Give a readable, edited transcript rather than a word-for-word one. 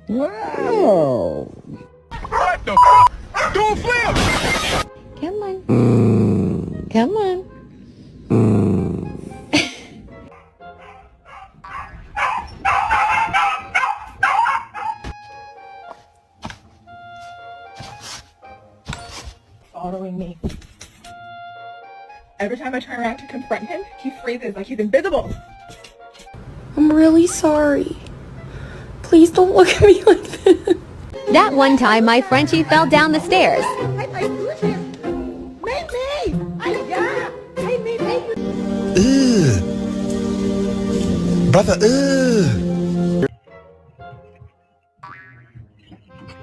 Wow. What the f***? Do a flip! Come on. Come on. Following me. Every time I turn around to confront him, he freezes like he's invisible. I'm really sorry. Please don't look at me like this. That one time my Frenchie fell down the stairs. Brother,